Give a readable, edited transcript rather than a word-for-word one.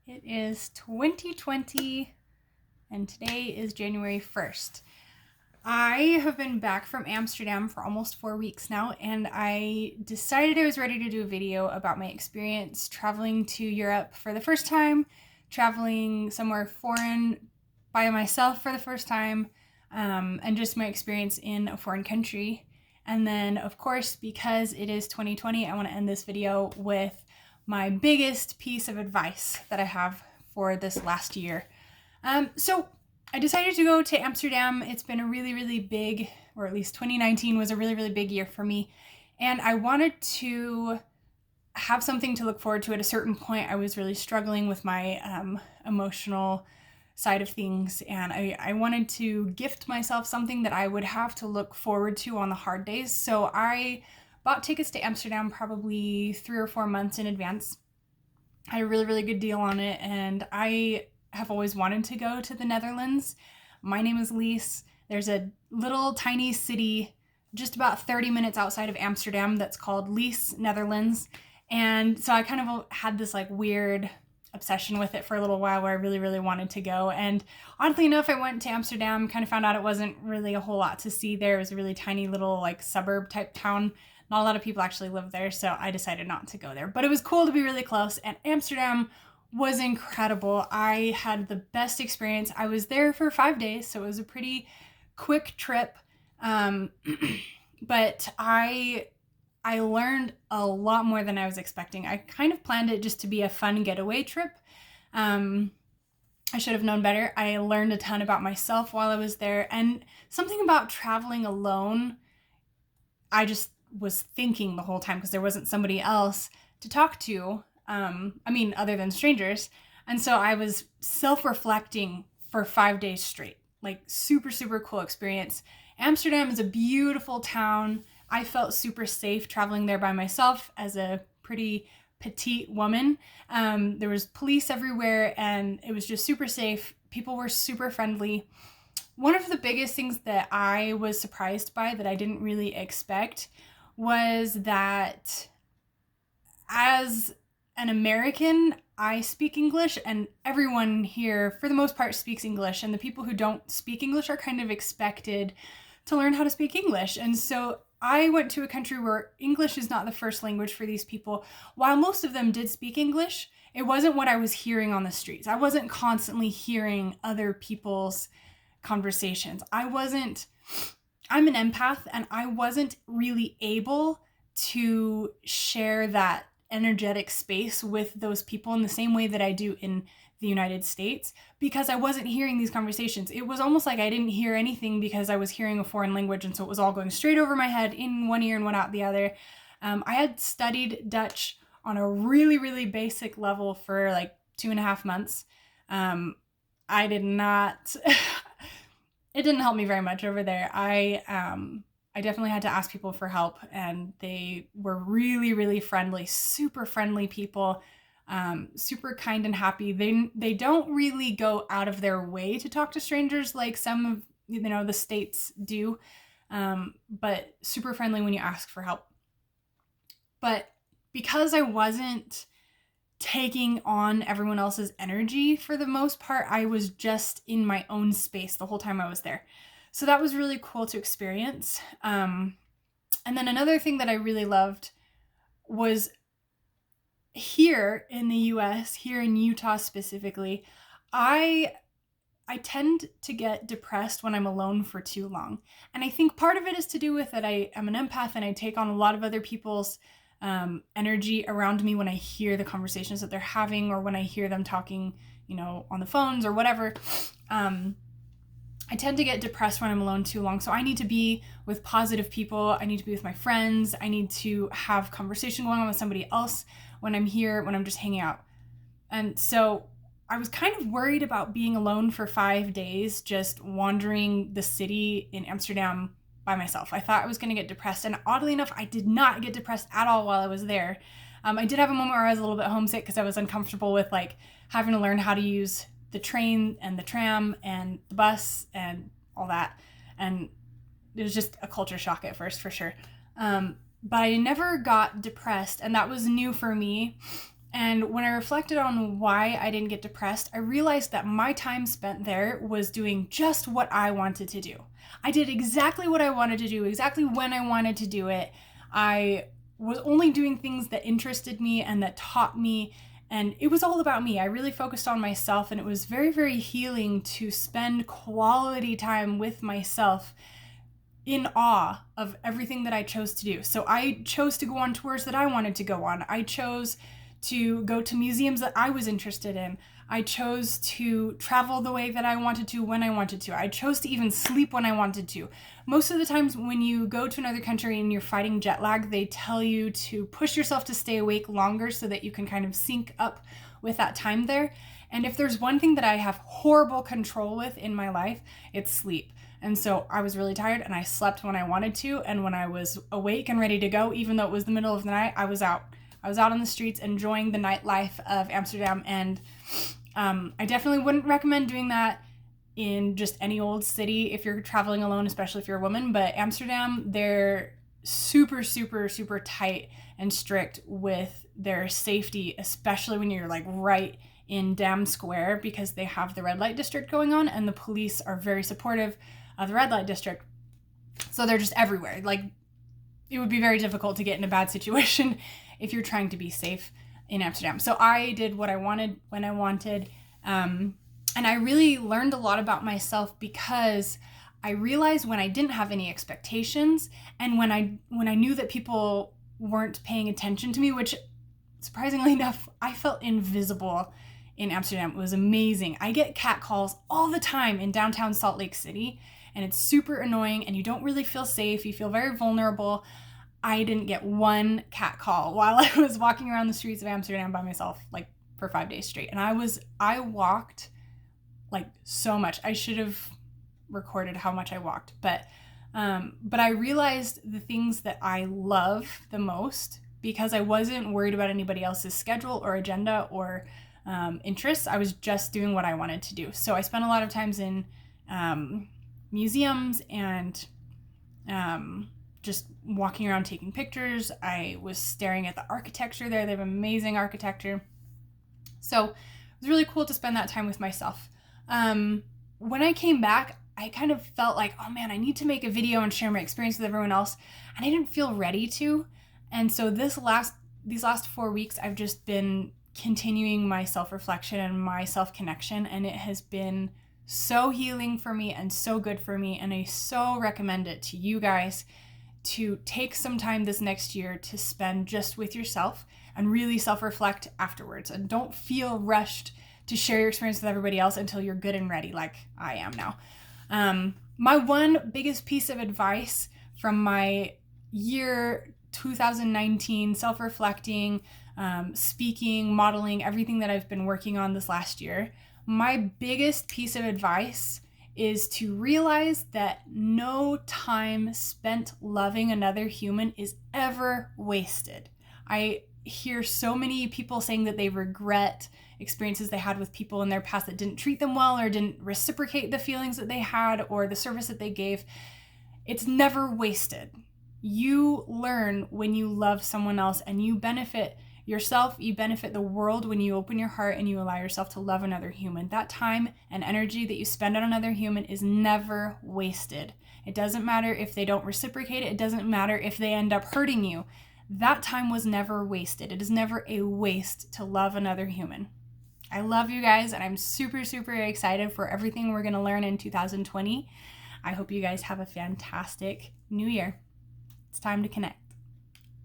It is 2020 and today is January 1st. I have been back from Amsterdam for almost 4 weeks now, and I decided I was ready to do a video about my experience traveling to Europe for the first time, traveling somewhere foreign by myself for the first time, and just my experience in a foreign country. And then, of course, because it is 2020, I want to end this video with my biggest piece of advice that I have for this last year. So I decided to go to Amsterdam. It's been a really, really big, or at least 2019 was a really, really big year for me. And I wanted to have something to look forward to. At a certain point, I was really struggling with my emotional side of things, and I wanted to gift myself something that I would have to look forward to on the hard days. So I bought tickets to Amsterdam probably 3 or 4 months in advance. I had a really, really good deal on it, and I have always wanted to go to the Netherlands. My name is Lise. There's a little tiny city just about 30 minutes outside of Amsterdam that's called Lise, Netherlands. And so I kind of had this like weird obsession with it for a little while where I really, really wanted to go. And oddly enough, I went to Amsterdam, kind of found out it wasn't really a whole lot to see there. It was a really tiny little like suburb type town. Not a lot of people actually live there, so I decided not to go there. But it was cool to be really close, and Amsterdam was incredible. I had the best experience. I was there for 5 days, so it was a pretty quick trip. But I learned a lot more than I was expecting. I kind of planned it just to be a fun getaway trip. I should have known better. I learned a ton about myself while I was there, and something about traveling alone, I just was thinking the whole time because there wasn't somebody else to talk to. Other than strangers. And so I was self-reflecting for 5 days straight. Like super, super cool experience. Amsterdam is a beautiful town. I felt super safe traveling there by myself as a pretty petite woman. There was police everywhere, and it was just super safe. People were super friendly. One of the biggest things that I was surprised by that I didn't really expect was that as an American, I speak English, and everyone here, for the most part, speaks English. And the people who don't speak English are kind of expected to learn how to speak English. And so I went to a country where English is not the first language for these people. While most of them did speak English, it wasn't what I was hearing on the streets. I wasn't constantly hearing other people's conversations. I'm an empath, and I wasn't really able to share that energetic space with those people in the same way that I do in the United States, because I wasn't hearing these conversations. It was almost like I didn't hear anything because I was hearing a foreign language, and so it was all going straight over my head in one ear and one out the other. I had studied Dutch on a really, really basic level for like 2.5 months. I did not, it didn't help me very much over there. I definitely had to ask people for help, and they were really, really friendly, super friendly people, super kind and happy. They don't really go out of their way to talk to strangers like some of the states do, but super friendly when you ask for help. But because I wasn't taking on everyone else's energy for the most part, I was just in my own space the whole time I was there. So that was really cool to experience. And then another thing that I really loved was here in the US, here in Utah specifically, I tend to get depressed when I'm alone for too long. And I think part of it is to do with that I am an empath, and I take on a lot of other people's energy around me when I hear the conversations that they're having, or when I hear them talking, on the phones or whatever. I tend to get depressed when I'm alone too long. So I need to be with positive people. I need to be with my friends. I need to have conversation going on with somebody else when I'm here, when I'm just hanging out. And so I was kind of worried about being alone for 5 days, just wandering the city in Amsterdam by myself. I thought I was going to get depressed. And oddly enough, I did not get depressed at all while I was there. I did have a moment where I was a little bit homesick because I was uncomfortable with like having to learn how to use the train and the tram and the bus and all that. And it was just a culture shock at first, for sure. But I never got depressed, and that was new for me. And when I reflected on why I didn't get depressed, I realized that my time spent there was doing just what I wanted to do. I did exactly what I wanted to do, exactly when I wanted to do it. I was only doing things that interested me and that taught me, and it was all about me. I really focused on myself, and it was very, very healing to spend quality time with myself in awe of everything that I chose to do. So I chose to go on tours that I wanted to go on. I chose to go to museums that I was interested in. I chose to travel the way that I wanted to when I wanted to. I chose to even sleep when I wanted to. Most of the times when you go to another country and you're fighting jet lag, they tell you to push yourself to stay awake longer so that you can kind of sync up with that time there. And if there's one thing that I have horrible control with in my life, it's sleep. And so I was really tired and I slept when I wanted to. And when I was awake and ready to go, even though it was the middle of the night, I was out. I was out on the streets enjoying the nightlife of Amsterdam, and I definitely wouldn't recommend doing that in just any old city if you're traveling alone, especially if you're a woman. But Amsterdam, they're super, super, super tight and strict with their safety, especially when you're like right in Dam Square, because they have the red light district going on, and the police are very supportive of the red light district. So they're just everywhere. Like, it would be very difficult to get in a bad situation if you're trying to be safe in Amsterdam. So I did what I wanted when I wanted. And I really learned a lot about myself because I realized when I didn't have any expectations, and when I knew that people weren't paying attention to me, which surprisingly enough, I felt invisible in Amsterdam. It was amazing. I get cat calls all the time in downtown Salt Lake City, and it's super annoying, and you don't really feel safe. You feel very vulnerable. I didn't get one cat call while I was walking around the streets of Amsterdam by myself, like for 5 days straight. And I walked like so much. I should have recorded how much I walked, but I realized the things that I love the most because I wasn't worried about anybody else's schedule or agenda or interests. I was just doing what I wanted to do. So I spent a lot of times in museums and just walking around taking pictures. I was staring at the architecture there. They have amazing architecture. So it was really cool to spend that time with myself. When I came back, I kind of felt like, oh man, I need to make a video and share my experience with everyone else. And I didn't feel ready to. And so these last 4 weeks, I've just been continuing my self-reflection and my self-connection. And it has been so healing for me and so good for me. And I so recommend it to you guys to take some time this next year to spend just with yourself and really self-reflect afterwards. And don't feel rushed to share your experience with everybody else until you're good and ready, like I am now. My one biggest piece of advice from my year 2019, self-reflecting, speaking, modeling, everything that I've been working on this last year, my biggest piece of advice is to realize that no time spent loving another human is ever wasted. I hear so many people saying that they regret experiences they had with people in their past that didn't treat them well or didn't reciprocate the feelings that they had or the service that they gave. It's never wasted. You learn when you love someone else, and you benefit yourself, you benefit the world when you open your heart and you allow yourself to love another human. That time and energy that you spend on another human is never wasted. It doesn't matter if they don't reciprocate it. It doesn't matter if they end up hurting you. That time was never wasted. It is never a waste to love another human. I love you guys, and I'm super, super excited for everything we're going to learn in 2020. I hope you guys have a fantastic new year. It's time to connect.